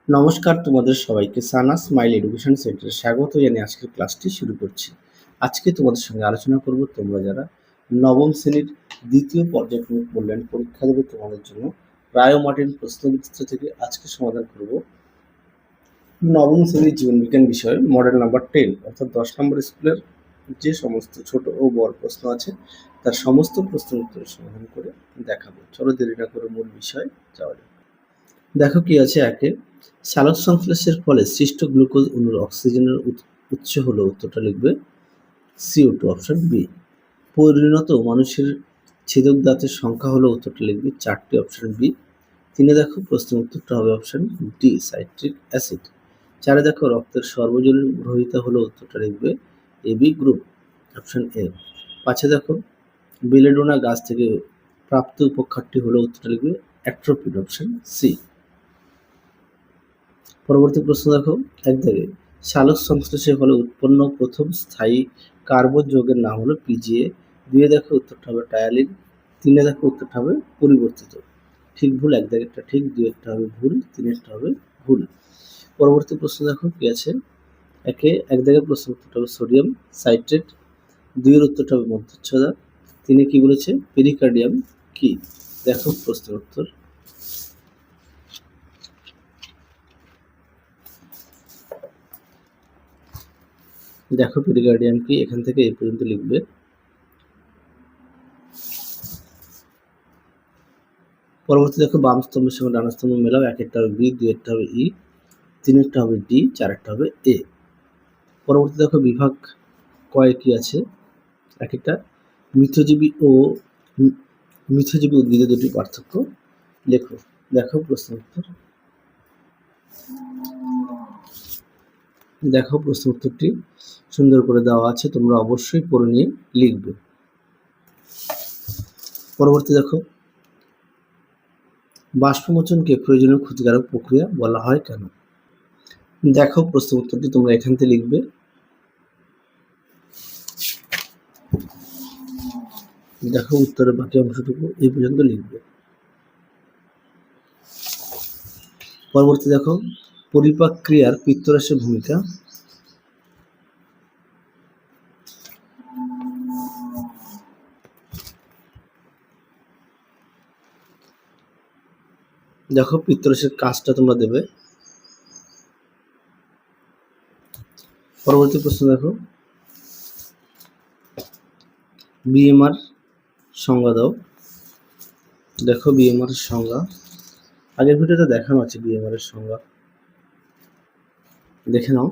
নমস্কার তোমাদের সবাইকে সানা স্মাইল এডুকেশন সেন্টারে স্বাগত জানিয়ে আজকের ক্লাসটি শুরু করছি। আজকে তোমাদের সঙ্গে আলোচনা করব তোমরা যারা নবম শ্রেণীর দ্বিতীয় পর্যায়ক্রমিক মূল্যায়ন পরীক্ষা দেবে তোমাদের জন্য রায় মার্টিন প্রশ্নবিচিত্র থেকে আজকে সমাধান করব নবম শ্রেণীর জীবনবিজ্ঞান বিষয়ে মডেল নাম্বার 10 অর্থাৎ 10 নম্বর স্কুলের যে সমস্ত ছোট ও বড় প্রশ্ন আছে তার সমস্ত প্রশ্নের উত্তরের সমাধান করে দেখাবো। চলো দেরি না করে মূল বিষয়ে যাওয়া যাক। দেখো কি আছে একে সালোক সংশ্লেষের ফলে সৃষ্ট গ্লুকোজ অণুর অক্সিজেনের উৎস হলো উত্তরটা লিখবে CO2 অপশন বি। পরিণত মানুষের ছেদক দাঁতের সংখ্যা হলো উত্তরটা লিখবে 4টি অপশন বি। 3 দেখো প্রশ্নের উত্তরটা হবে অপশন ডি সাইট্রিক অ্যাসিড। 4 দেখো রক্তের সর্বজনীন গ্রহিতা হলো উত্তরটা লিখবে এবি গ্রুপ অপশন এ। 5 দেখো বেলেডোনা গাছ থেকে প্রাপ্ত উপখাদ্যটি হলো উত্তরটা লিখবে অ্যাট্রোপিড অপশন সি। পরবর্তী প্রশ্ন দেখো এক দাগে সালোক সংশ্লেষের ফলে উৎপন্ন প্রথম স্থায়ী কার্বন যৌগের নাম হলো পিজিএ। 2 দেখো উত্তরটা হবে টায়ালিন। 3 দেখো উত্তরটা হবে পরিবর্তিত। ঠিক ভুল এক দাগেরটা ঠিক, 2 এরটা হবে ভুল, 3 এরটা হবে ভুল। পরবর্তী প্রশ্ন দেখো কি আছে এক দাগের প্রশ্ন উত্তরটা হবে সোডিয়াম সাইট্রেট। 2 এর উত্তরটা হবে মধ্যচ্ছদা। 3 কি বলেছে পেরিকার্ডিয়াম কি? দেখো প্রশ্নের উত্তর। দেখো পেরিকার্ডিয়াম কি, এখান থেকে এই পর্যন্ত লিখবে। পরবর্তী দেখো বাম স্তম্ভের সঙ্গে ডান স্তম্ভ মেলাও। 1 হবে বি, 2 হবে ই, 3 হবে ডি, 4 হবে এ। পরবর্তী দেখো বিভাগ কয় কি আছে, একটা মিথজীবী ও মিথজীবী উদ্ভিদের দুটি পার্থক্য লেখো। দেখো প্রশ্ন উত্তর। দেখো প্রশ্ন উত্তরটি সুন্দর করে দেওয়া আছে, তোমরা অবশ্যই পড়ে নিয়ে লিখবে। পরবর্তী দেখো বাষ্পমোচনকে প্রয়োজনীয় ক্ষতিকারক প্রক্রিয়া বলা হয় কেন? দেখো প্রশ্ন উত্তরটি তোমরা এখান থেকে লিখবে। দেখো উত্তরের বাকি অংশটুকু এই পর্যন্ত লিখবে। পরবর্তী দেখো পরিপাক ক্রিয়ার পিত্তরসের ভূমিকা। দেখো পিত্তরসের কাজটা তোমরা দেবে। পরবর্তী প্রশ্ন দেখো বিএমআর সংজ্ঞা দাও। দেখো বিএমআর এর সংজ্ঞা আগের ভিডিওতে দেখানো আছে, বিএমআর এর সংজ্ঞা দেখে নাও।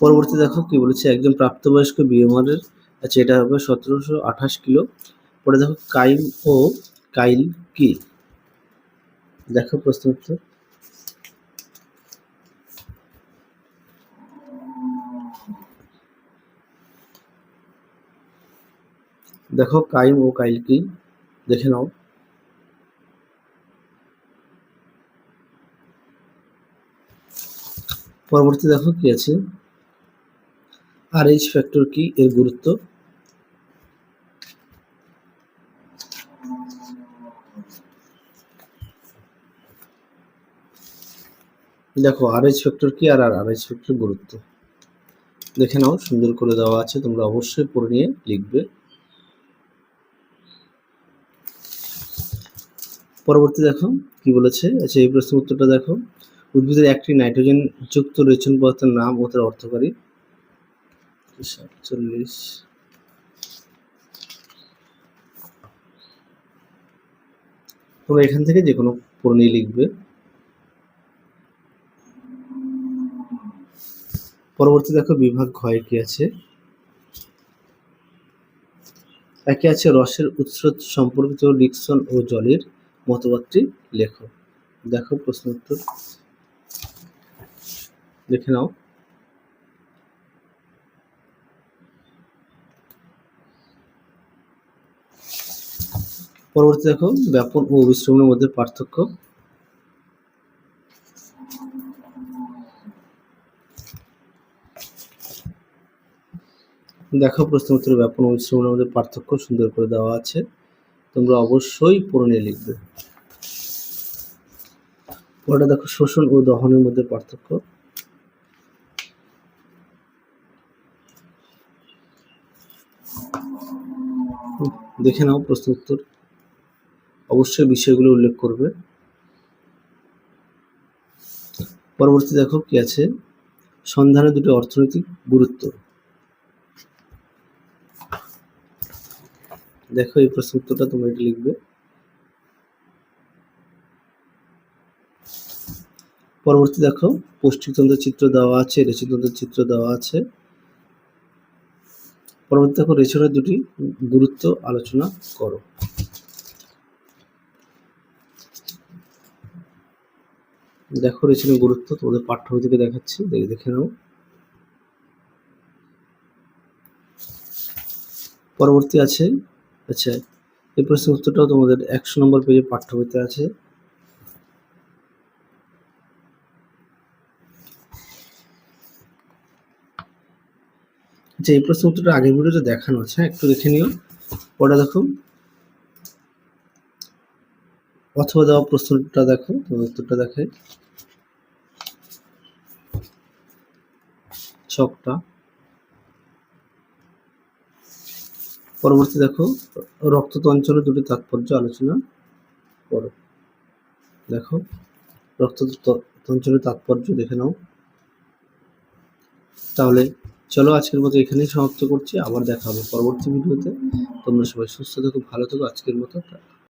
পরবর্তী দেখো কি বলেছে একজন প্রাপ্তবয়স্ক বিএমআর এর আছে, এটা হবে 1728 কিলো। পরে দেখো কাইম ও কাইল কি? দেখো প্রশ্ন উত্তর। দেখো কাইম ও কাইল কি দেখে নাও। পরবর্তী দেখো কি আছে RH ফ্যাক্টর কি, এর গুরুত্ব। দেখো RH ফ্যাক্টর কি আর RH ফ্যাক্টর গুরুত্ব দেখে নাও, সুন্দর করে দেওয়া আছে, তোমরা অবশ্যই পড়ে নিয়ে লিখবে। পরবর্তী দেখো কি বলেছে, আচ্ছা এই প্রশ্নের উত্তরটা দেখো উদ্ভিদের একটি নাইট্রোজেন যুক্ত রেচন পদার্থের নাম ও তার অর্থকারী। 47 তোমরা এখান থেকে যে কোনো পড়ে নিয়ে লিখবে। পরবর্তী দেখো বিভাগ ঘয়ে কি আছে, একে আছে রসের উৎস সম্পর্কিত ডিকসন ও জলের মতবাদটি লেখো। দেখো প্রশ্ন উত্তর দেখে নাও। পরবর্তী দেখো ব্যাপন ও অভিশ্রবণের মধ্যে পার্থক্য। দেখো প্রশ্ন উত্তরে ব্যাপন ও অভিশ্রবণের মধ্যে পার্থক্য সুন্দর করে দেওয়া আছে, তোমরা অবশ্যই পড়ে নিয়ে লিখবে। পরে দেখো শোষণ ও দহনের মধ্যে পার্থক্য। দেখে নাও প্রশ্ন উত্তর, অবশ্যই বিষয়গুলো উল্লেখ করবে। পরবর্তী দেখো কি আছে, সন্ধানে দুটি অর্থনৈতিক গুরুত্ব। দেখো এই প্রশ্ন উত্তরটা তোমরা এটা লিখবে। পরবর্তী দেখো পৌষ্টিকতন্ত্রের চিত্র দেওয়া আছে, রেচনতন্ত্রের চিত্র দেওয়া আছে। পরবর্তী দেখো রেচনের দুটি গুরুত্ব আলোচনা করো। দেখো রেচনের গুরুত্ব তোমাদের পাঠ্য বই থেকে দেখাচ্ছি, দেখে নাও। পরবর্তী আছে, আচ্ছা এই প্রশ্ন উত্তরটাও তোমাদের 100 নম্বর পেজে পাঠ্য বইতে আছে। আচ্ছা এই প্রশ্ন উত্তরটা আগের ভিডিওতে দেখানো আছে, একটু দেখে নিও। পরে দেখো অথবা দেওয়া প্রশ্নটা দেখো, তোমার উত্তরটা দেখে ছকটা। পরবর্তী দেখো রক্ততঞ্চনের দুটি তাৎপর্য আলোচনা করো। দেখো রক্ততঞ্চনের তাৎপর্য দেখে নাও। তাহলে চলো আজকের মতো এখানেই সমাপ্ত করছি, আবার দেখা হবে পরবর্তী ভিডিওতে। তোমরা সবাই সুস্থ থেকো, ভালো থেকো। আজকের মতো